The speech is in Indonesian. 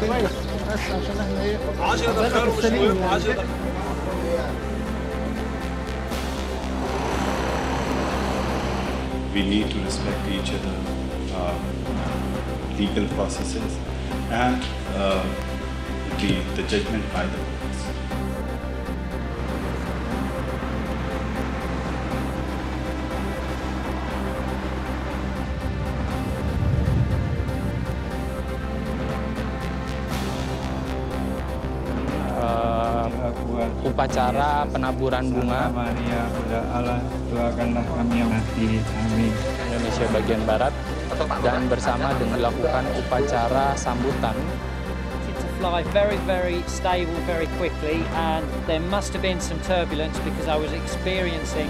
We need to respect each other, legal processes, and the judgment by the courts. Upacara penaburan bunga Maria, Buddha Allah, doakanlah kami yang mati. Amin. Indonesia bagian Barat, dan bersama dengan dilakukan upacara sambutan. To fly very stable very quickly, and there must have been some turbulence because I was experiencing